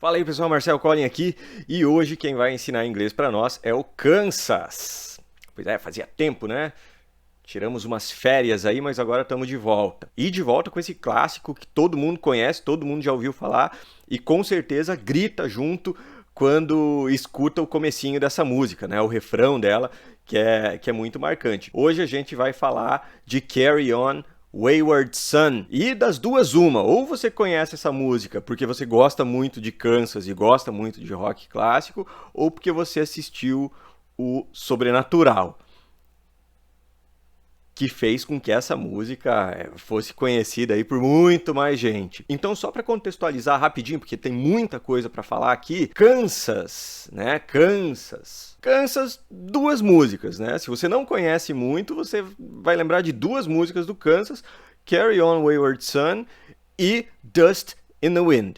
Fala aí pessoal, Marcel Collin aqui e hoje quem vai ensinar inglês para nós é o Kansas. Pois é, fazia tempo, né? Tiramos umas férias aí, mas agora estamos de volta. E de volta com esse clássico que todo mundo conhece, todo mundo já ouviu falar e com certeza grita junto quando escuta o comecinho dessa música, né? O refrão dela, que é muito marcante. Hoje a gente vai falar de Carry On, Wayward Son. E das duas, uma. Ou você conhece essa música porque você gosta muito de Kansas e gosta muito de rock clássico, ou porque você assistiu o Sobrenatural, que fez com que essa música fosse conhecida aí por muito mais gente. Então, só para contextualizar rapidinho, porque tem muita coisa para falar aqui, Kansas, né? Kansas, duas músicas, né? Se você não conhece muito, você vai lembrar de duas músicas do Kansas, Carry On Wayward Son e Dust in the Wind.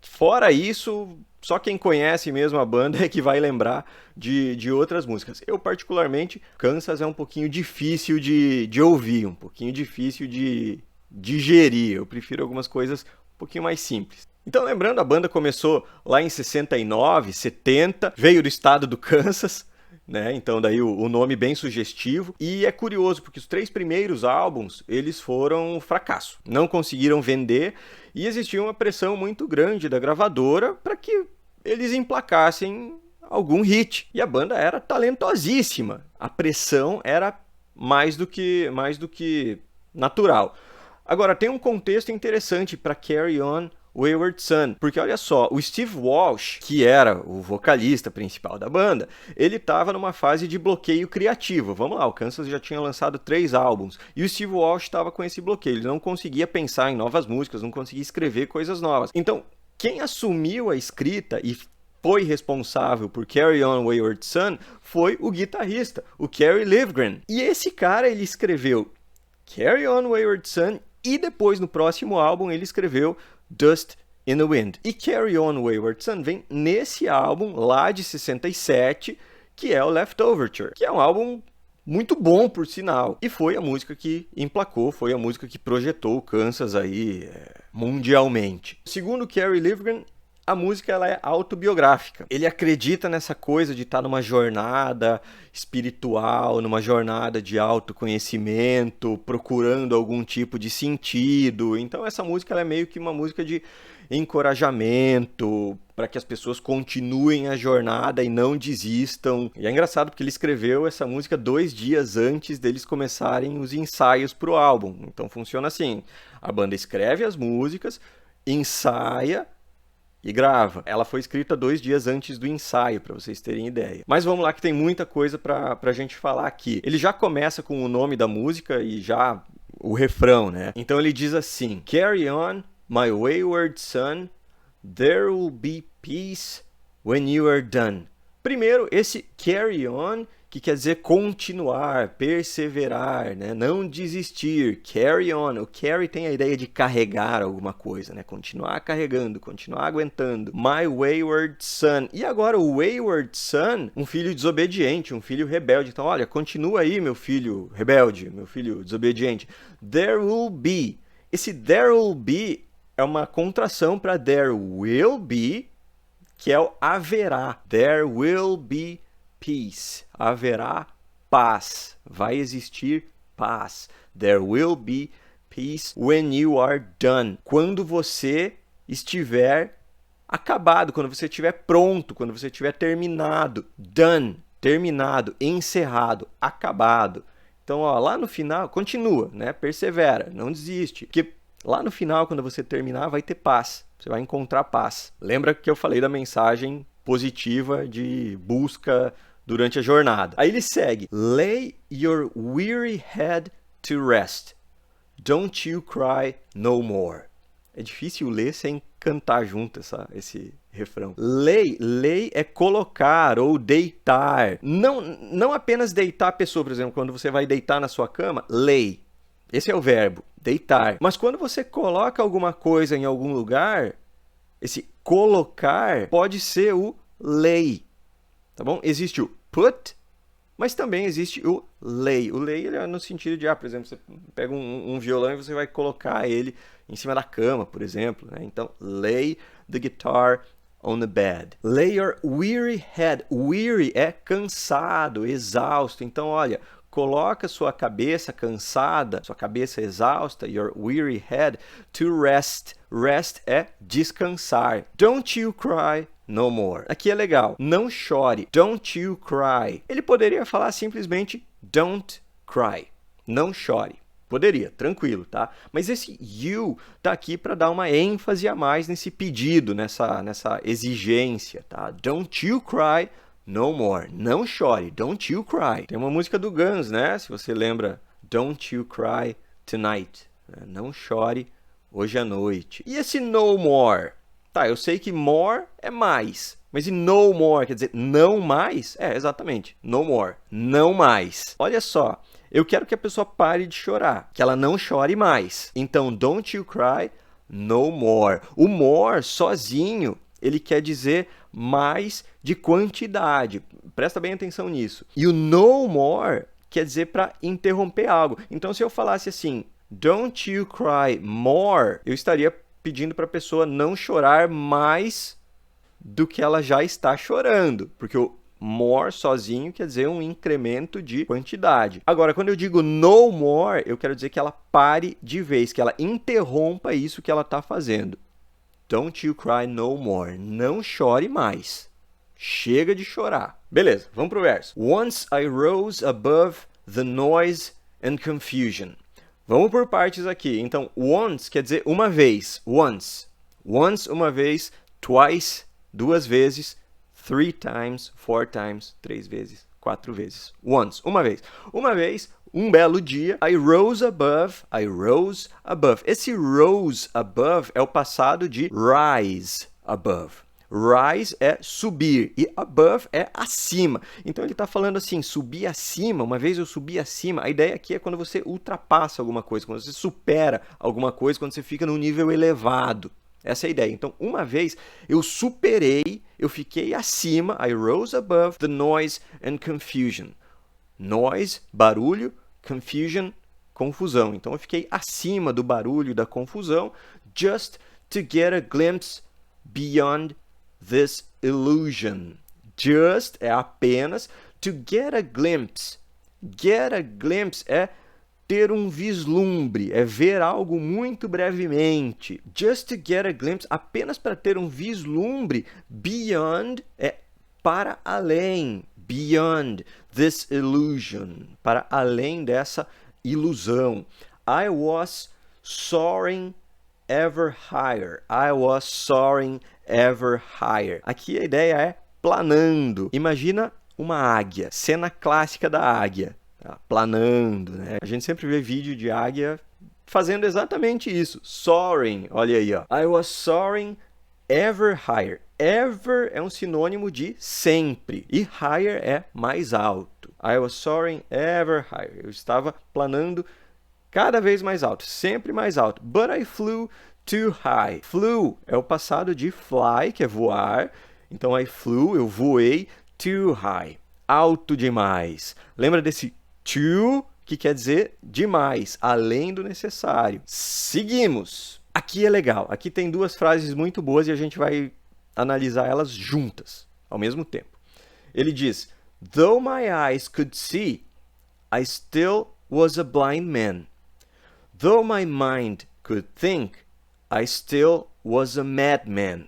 Fora isso, só quem conhece mesmo a banda é que vai lembrar de outras músicas. Eu, particularmente, Kansas é um pouquinho difícil de ouvir, um pouquinho difícil de digerir. Eu prefiro algumas coisas um pouquinho mais simples. Então, lembrando, a banda começou lá em 69, 70, veio do estado do Kansas, né? Então daí o nome bem sugestivo. E é curioso, porque os três primeiros álbuns, eles foram um fracasso. Não conseguiram vender e existia uma pressão muito grande da gravadora para que eles emplacassem algum hit. E a banda era talentosíssima. A pressão era mais do que natural. Agora, tem um contexto interessante para Carry On Wayward Son, porque olha só, o Steve Walsh, que era o vocalista principal da banda, ele estava numa fase de bloqueio criativo. Vamos lá, o Kansas já tinha lançado 3 álbuns e o Steve Walsh estava com esse bloqueio, ele não conseguia pensar em novas músicas, não conseguia escrever coisas novas. Então, quem assumiu a escrita e foi responsável por Carry On Wayward Son foi o guitarrista, o Kerry Livgren. E esse cara, ele escreveu Carry On Wayward Son e depois no próximo álbum ele escreveu Dust in the Wind. E Carry On Wayward Son vem nesse álbum lá de 67, que é o Leftoverture, que é um álbum muito bom, por sinal. E foi a música que emplacou, foi a música que projetou o Kansas aí mundialmente. Segundo Kerry Livgren, a música ela é autobiográfica. Ele acredita nessa coisa de estar numa jornada espiritual, numa jornada de autoconhecimento, procurando algum tipo de sentido. Então essa música ela é meio que uma música de encorajamento, para que as pessoas continuem a jornada e não desistam. E é engraçado porque ele escreveu essa música 2 dias antes deles começarem os ensaios para o álbum. Então funciona assim, a banda escreve as músicas, ensaia, e grava. Ela foi escrita 2 dias antes do ensaio, para vocês terem ideia. Mas vamos lá que tem muita coisa pra gente falar aqui. Ele já começa com o nome da música e já o refrão, né? Então ele diz assim: Carry on, my wayward son, there will be peace when you are done. Primeiro, esse carry on, que quer dizer continuar, perseverar, né? Não desistir, carry on. O carry tem a ideia de carregar alguma coisa, né? Continuar carregando, continuar aguentando. My wayward son. E agora o wayward son, um filho desobediente, um filho rebelde. Então, olha, continua aí, meu filho rebelde, meu filho desobediente. There will be. Esse there will be é uma contração para there will be, que é o haverá. There will be peace. Haverá paz. Vai existir paz. There will be peace when you are done. Quando você estiver acabado, quando você estiver pronto, quando você estiver terminado. Done. Terminado, encerrado, acabado. Então, ó, lá no final, continua, né? Persevera, não desiste. Porque lá no final, quando você terminar, vai ter paz. Você vai encontrar paz. Lembra que eu falei da mensagem positiva de busca durante a jornada. Aí ele segue. Lay your weary head to rest. Don't you cry no more. É difícil ler sem cantar junto esse refrão. Lay é colocar ou deitar. Não apenas deitar a pessoa, por exemplo, quando você vai deitar na sua cama, lay. Esse é o verbo, deitar. Mas quando você coloca alguma coisa em algum lugar, esse colocar pode ser o lay, tá bom? Existe o put, mas também existe o lay. O lay ele é no sentido de, por exemplo, você pega um violão e você vai colocar ele em cima da cama, por exemplo, né? Então, lay the guitar on the bed. Lay your weary head. Weary é cansado, exausto. Então, olha, coloca sua cabeça cansada, sua cabeça exausta, your weary head, to rest. Rest é descansar. Don't you cry no more. Aqui é legal. Não chore. Don't you cry. Ele poderia falar simplesmente don't cry. Não chore. Poderia, tranquilo, tá? Mas esse you tá aqui para dar uma ênfase a mais nesse pedido, nessa exigência, tá? Don't you cry no more. Não chore. Don't you cry. Tem uma música do Guns, né? Se você lembra, Don't you cry tonight. Não chore hoje à noite. E esse no more? Tá, eu sei que more é mais. Mas e no more? Quer dizer, não mais? É, exatamente. No more. Não mais. Olha só. Eu quero que a pessoa pare de chorar. Que ela não chore mais. Então, don't you cry no more. O more, sozinho, ele quer dizer mais de quantidade. Presta bem atenção nisso. E o no more quer dizer para interromper algo. Então, se eu falasse assim, don't you cry more, eu estaria pedindo para a pessoa não chorar mais do que ela já está chorando. Porque o more sozinho quer dizer um incremento de quantidade. Agora, quando eu digo no more, eu quero dizer que ela pare de vez, que ela interrompa isso que ela está fazendo. Don't you cry no more. Não chore mais. Chega de chorar. Beleza, vamos pro verso. Once I rose above the noise and confusion. Vamos por partes aqui. Então, once quer dizer uma vez. Once. Once, uma vez. Twice, duas vezes. Three times, four times, três vezes, quatro vezes. Once, uma vez. Uma vez, um belo dia, I rose above, I rose above. Esse rose above é o passado de rise above. Rise é subir e above é acima. Então ele está falando assim, subir acima, uma vez eu subi acima. A ideia aqui é quando você ultrapassa alguma coisa, quando você supera alguma coisa, quando você fica num nível elevado. Essa é a ideia. Então, uma vez eu superei, eu fiquei acima, I rose above the noise and confusion. Noise, barulho, confusion, confusão. Então, eu fiquei acima do barulho e da confusão, just to get a glimpse beyond this illusion. Just é apenas, to get a glimpse. Get a glimpse é ter um vislumbre, é ver algo muito brevemente. Just to get a glimpse, apenas para ter um vislumbre. Beyond é para além. Beyond this illusion, para além dessa ilusão. I was soaring ever higher. I was soaring ever higher. Aqui a ideia é planando. Imagina uma águia, cena clássica da águia. Planando, né? A gente sempre vê vídeo de águia fazendo exatamente isso. Soaring, olha aí, ó. I was soaring ever higher. Ever é um sinônimo de sempre. E higher é mais alto. I was soaring ever higher. Eu estava planando cada vez mais alto, sempre mais alto. But I flew too high. Flew é o passado de fly, que é voar. Então I flew, eu voei too high. Alto demais. Lembra desse too, que quer dizer demais, além do necessário. Seguimos. Aqui é legal. Aqui tem duas frases muito boas e a gente vai analisar elas juntas, ao mesmo tempo. Ele diz, though my eyes could see, I still was a blind man. Though my mind could think, I still was a madman.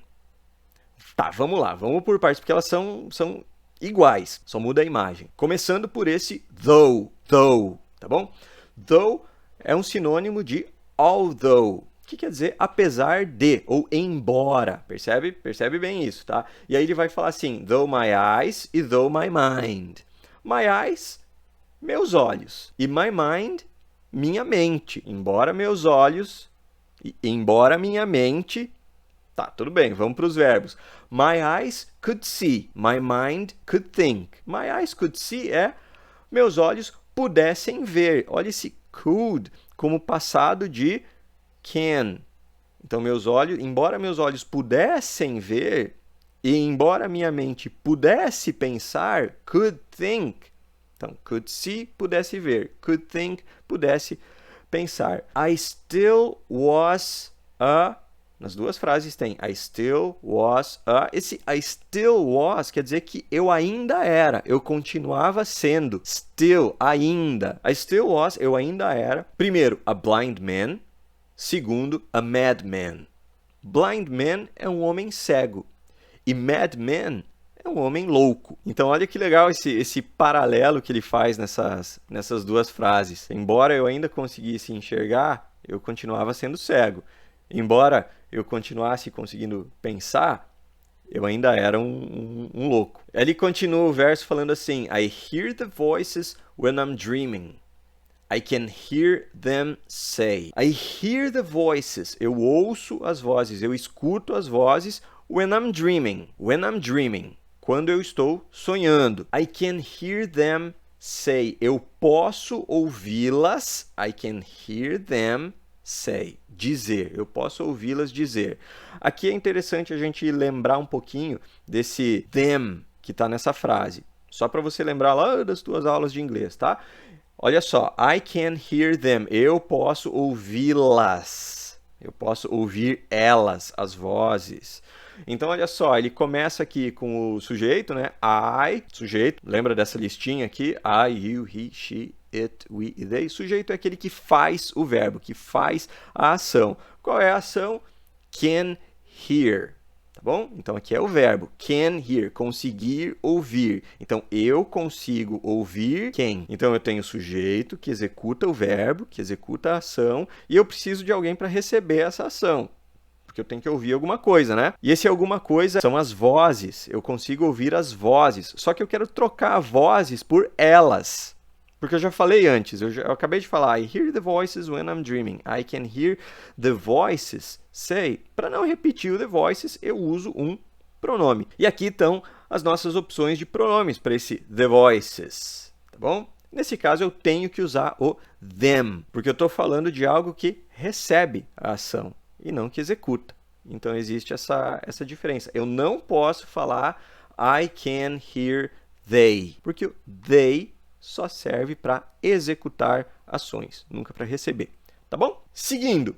Tá, vamos lá. Vamos por partes, porque elas são iguais, só muda a imagem. Começando por esse though, tá bom? Though é um sinônimo de although, que quer dizer apesar de, ou embora, percebe? Percebe bem isso, tá? E aí ele vai falar assim, though my eyes e though my mind. My eyes, meus olhos, e my mind, minha mente. Embora meus olhos, embora minha mente. Tá, tudo bem, vamos para os verbos. My eyes could see, my mind could think. My eyes could see é meus olhos pudessem ver. Olha esse could como passado de can. Então, meus olhos, embora meus olhos pudessem ver, e embora minha mente pudesse pensar, could think. Então, could see, pudesse ver. Could think, pudesse pensar. I still was a Nas duas frases tem I still was a. Esse I still was quer dizer que eu ainda era, eu continuava sendo. Still, ainda. I still was, eu ainda era. Primeiro, a blind man. Segundo, a madman. Blind man é um homem cego. E madman é um homem louco. Então olha que legal esse paralelo que ele faz nessas duas frases. Embora eu ainda conseguisse enxergar, eu continuava sendo cego. Embora eu continuasse conseguindo pensar, eu ainda era um louco. Ele continua o verso falando assim: I hear the voices when I'm dreaming. I can hear them say. I hear the voices. Eu ouço as vozes, eu escuto as vozes when I'm dreaming. When I'm dreaming. Quando eu estou sonhando. I can hear them say. Eu posso ouvi-las. I can hear them say. Dizer. Eu posso ouvi-las dizer. Aqui é interessante a gente lembrar um pouquinho desse them que está nessa frase. Só para você lembrar lá das tuas aulas de inglês, tá? Olha só. I can hear them. Eu posso ouvi-las. Eu posso ouvir elas, as vozes. Então, olha só, ele começa aqui com o sujeito, né? I, sujeito. Lembra dessa listinha aqui? I, you, he, she, it, we e they. Sujeito é aquele que faz o verbo, que faz a ação. Qual é a ação? Can hear. Tá bom? Então, aqui é o verbo. Can hear. Conseguir ouvir. Então, eu consigo ouvir quem? Então, eu tenho o sujeito que executa o verbo, que executa a ação, e eu preciso de alguém para receber essa ação. Porque eu tenho que ouvir alguma coisa, né? E esse alguma coisa são as vozes. Eu consigo ouvir as vozes. Só que eu quero trocar vozes por elas. Porque eu já falei antes, eu acabei de falar, I hear the voices when I'm dreaming. I can hear the voices say. Para não repetir o the voices, eu uso um pronome. E aqui estão as nossas opções de pronomes para esse the voices. Tá bom? Nesse caso, eu tenho que usar o them. Porque eu estou falando de algo que recebe a ação e não que executa. Então, existe essa diferença. Eu não posso falar I can hear they, porque o they só serve para executar ações, nunca para receber. Tá bom? Seguindo.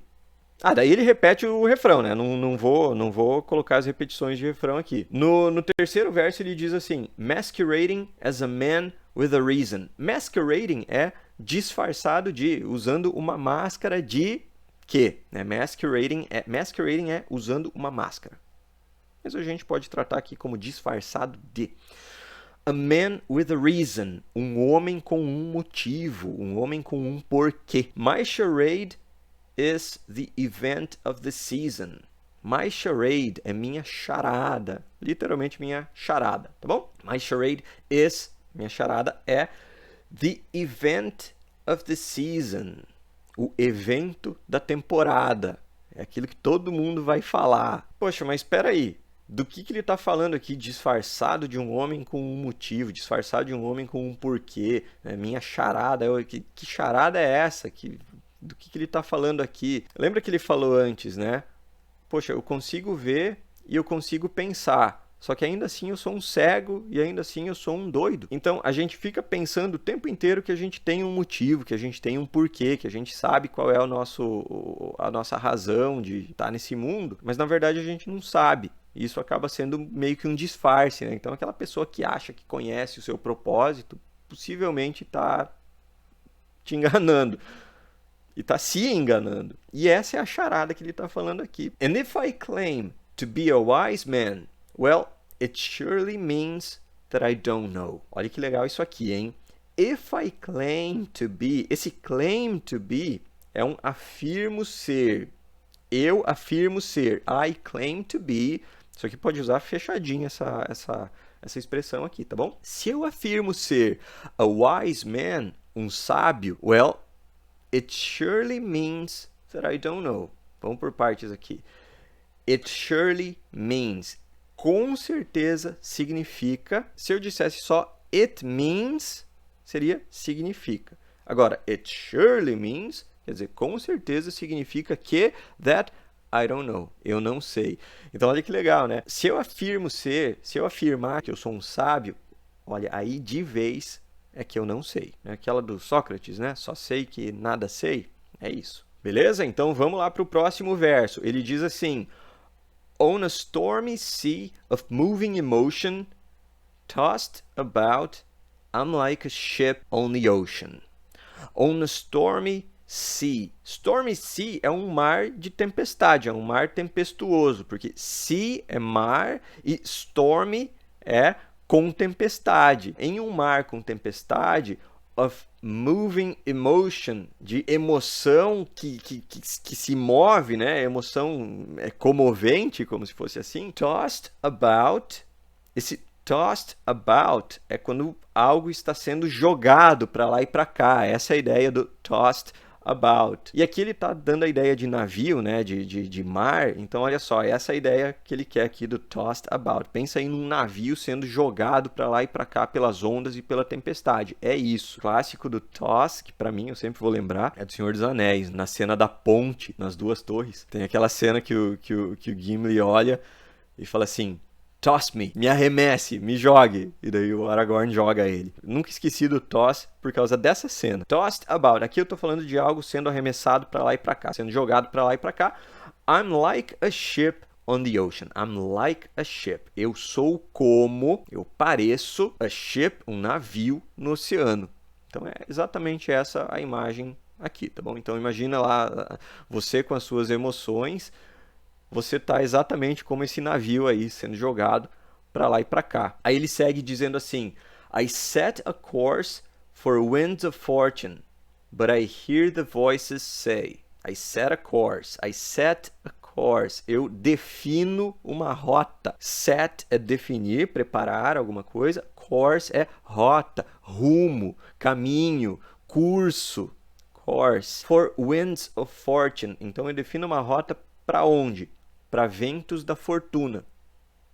Daí ele repete o refrão, né? Não vou colocar as repetições de refrão aqui. No terceiro verso, ele diz assim, masquerading as a man with a reason. Masquerading é disfarçado de, usando uma máscara de que, né? Masquerading é usando uma máscara. Mas a gente pode tratar aqui como disfarçado de. A man with a reason, um homem com um motivo, um homem com um porquê. My charade is the event of the season. My charade é minha charada, literalmente minha charada, tá bom? My charade is, minha charada é the event of the season. O evento da temporada. É aquilo que todo mundo vai falar. Poxa, mas espera aí. Do que ele está falando aqui? Disfarçado de um homem com um motivo, disfarçado de um homem com um porquê. Né? Minha charada. Que charada é essa? Do que ele está falando aqui? Lembra que ele falou antes, né? Poxa, eu consigo ver e eu consigo pensar. Só que ainda assim eu sou um cego e ainda assim eu sou um doido. Então a gente fica pensando o tempo inteiro que a gente tem um motivo, que a gente tem um porquê, que a gente sabe qual é a nossa razão de estar nesse mundo, mas na verdade a gente não sabe. Isso acaba sendo meio que um disfarce, né? Então aquela pessoa que acha que conhece o seu propósito, possivelmente está te enganando. E está se enganando. E essa é a charada que ele está falando aqui. And if I claim to be a wise man, well, it surely means that I don't know. Olha que legal isso aqui, hein? If I claim to be, esse claim to be é um afirmo ser. Eu afirmo ser. I claim to be. Isso aqui pode usar fechadinho essa expressão aqui, tá bom? Se eu afirmo ser a wise man, um sábio, well, it surely means that I don't know. Vamos por partes aqui. It surely means. Com certeza significa. Se eu dissesse só it means, seria significa. Agora, it surely means, quer dizer, com certeza significa que that I don't know. Eu não sei. Então, olha que legal, né? Se eu afirmar que eu sou um sábio, olha, aí de vez é que eu não sei. É aquela do Sócrates, né? Só sei que nada sei. É isso. Beleza? Então vamos lá para o próximo verso. Ele diz assim: On a stormy sea of moving emotion, tossed about, I'm like a ship on the ocean. On a stormy sea. Stormy sea é um mar de tempestade, é um mar tempestuoso, porque sea é mar e stormy é com tempestade. Em um mar com tempestade, of moving emotion, de emoção que se move, né? Emoção comovente, como se fosse assim. Tossed about. Esse tossed about é quando algo está sendo jogado para lá e para cá. Essa é a ideia do tossed about. E aqui ele está dando a ideia de navio, né, de mar. Então, olha só, essa é a ideia que ele quer aqui do tossed about. Pensa aí num navio sendo jogado para lá e para cá pelas ondas e pela tempestade. É isso. O clássico do toss, que para mim eu sempre vou lembrar, é do Senhor dos Anéis. Na cena da ponte, nas duas torres, tem aquela cena que o Gimli olha e fala assim: toss me arremesse, me jogue. E daí o Aragorn joga ele. Nunca esqueci do toss por causa dessa cena. Tossed about. Aqui eu tô falando de algo sendo arremessado para lá e para cá, sendo jogado para lá e para cá. I'm like a ship on the ocean. I'm like a ship. Eu sou como, eu pareço a ship, um navio no oceano. Então é exatamente essa a imagem aqui, tá bom? Então imagina lá você com as suas emoções. Você está exatamente como esse navio aí, sendo jogado para lá e para cá. Aí ele segue dizendo assim: I set a course for winds of fortune, but I hear the voices say. I set a course. I set a course. Eu defino uma rota. Set é definir, preparar alguma coisa. Course é rota, rumo, caminho, curso. Course. For winds of fortune. Então eu defino uma rota para onde? Para ventos da fortuna,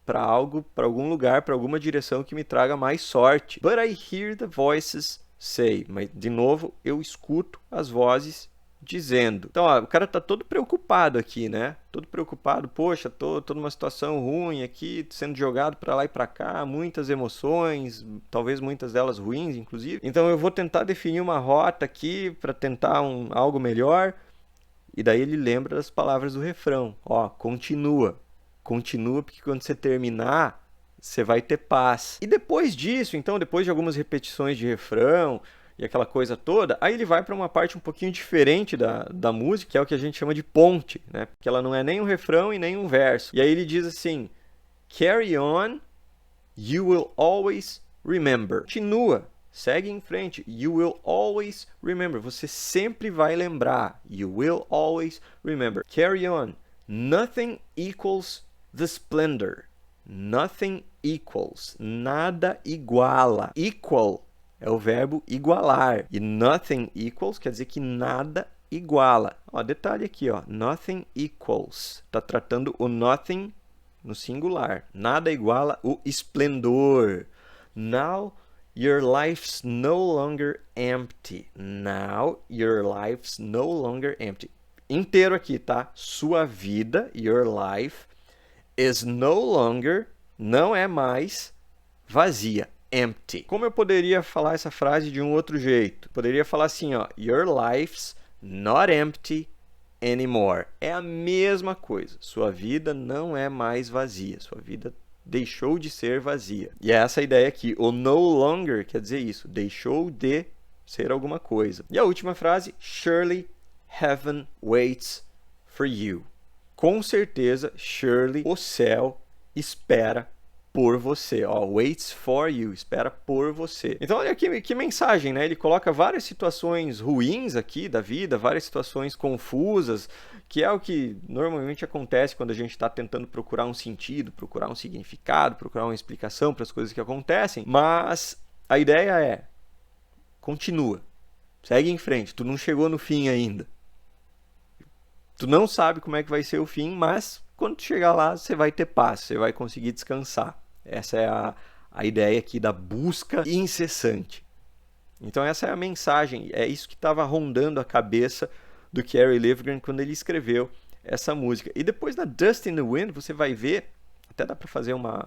para algo, para algum lugar, para alguma direção que me traga mais sorte. But I hear the voices say. Mas, de novo, eu escuto as vozes dizendo. Então, ó, o cara tá todo preocupado aqui, né? Todo preocupado. Poxa, tô numa situação ruim aqui, sendo jogado para lá e para cá, muitas emoções, talvez muitas delas ruins, inclusive. Então, eu vou tentar definir uma rota aqui para tentar algo melhor. E daí ele lembra das palavras do refrão. Ó, continua. Continua, porque quando você terminar, você vai ter paz. E depois disso, então, depois de algumas repetições de refrão e aquela coisa toda, aí ele vai para uma parte um pouquinho diferente da música, que é o que a gente chama de ponte, né? Porque ela não é nem um refrão e nem um verso. E aí ele diz assim: Carry on, you will always remember. Continua. Segue em frente. You will always remember. Você sempre vai lembrar. You will always remember. Carry on. Nothing equals the splendor. Nothing equals. Nada iguala. Equal é o verbo igualar. E nothing equals quer dizer que nada iguala. Ó, detalhe aqui, ó. Nothing equals. Está tratando o nothing no singular. Nada iguala o esplendor. Now your life's no longer empty. Now your life's no longer empty. Inteiro aqui, tá? Sua vida, your life, is no longer, não é mais vazia, empty. Como eu poderia falar essa frase de um outro jeito? Poderia falar assim, ó, your life's not empty anymore. É a mesma coisa. Sua vida não é mais vazia. Sua vida deixou de ser vazia. E é essa a ideia aqui. O no longer quer dizer isso. Deixou de ser alguma coisa. E a última frase. Surely heaven waits for you. Com certeza, surely, o céu espera por você. Ó, waits for you, espera por você. Então, olha que mensagem, né? Ele coloca várias situações ruins aqui da vida, várias situações confusas, que é o que normalmente acontece quando a gente está tentando procurar um sentido, procurar um significado, procurar uma explicação para as coisas que acontecem. Mas a ideia é, continua, segue em frente, tu não chegou no fim ainda. Tu não sabe como é que vai ser o fim, mas quando tu chegar lá, você vai ter paz, você vai conseguir descansar. Essa é a ideia aqui da busca incessante. Então essa é a mensagem, é isso que estava rondando a cabeça do Kerry Livgren quando ele escreveu essa música. E depois na Dust in the Wind, você vai ver, até dá para fazer uma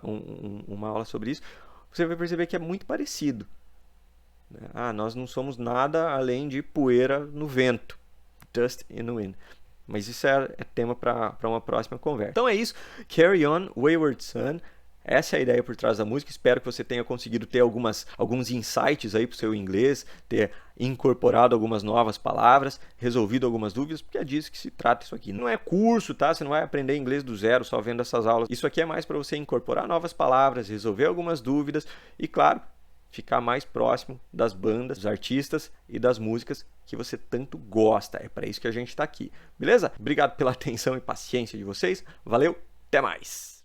aula sobre isso, você vai perceber que é muito parecido. Nós não somos nada além de poeira no vento. Dust in the Wind. Mas isso é tema para uma próxima conversa. Então é isso. Carry On, Wayward Son. Essa é a ideia por trás da música. Espero que você tenha conseguido ter alguns insights aí para o seu inglês, ter incorporado algumas novas palavras, resolvido algumas dúvidas, porque é disso que se trata isso aqui. Não é curso, tá? Você não vai aprender inglês do zero só vendo essas aulas. Isso aqui é mais para você incorporar novas palavras, resolver algumas dúvidas e, claro, ficar mais próximo das bandas, dos artistas e das músicas que você tanto gosta. É para isso que a gente está aqui, beleza? Obrigado pela atenção e paciência de vocês. Valeu, até mais!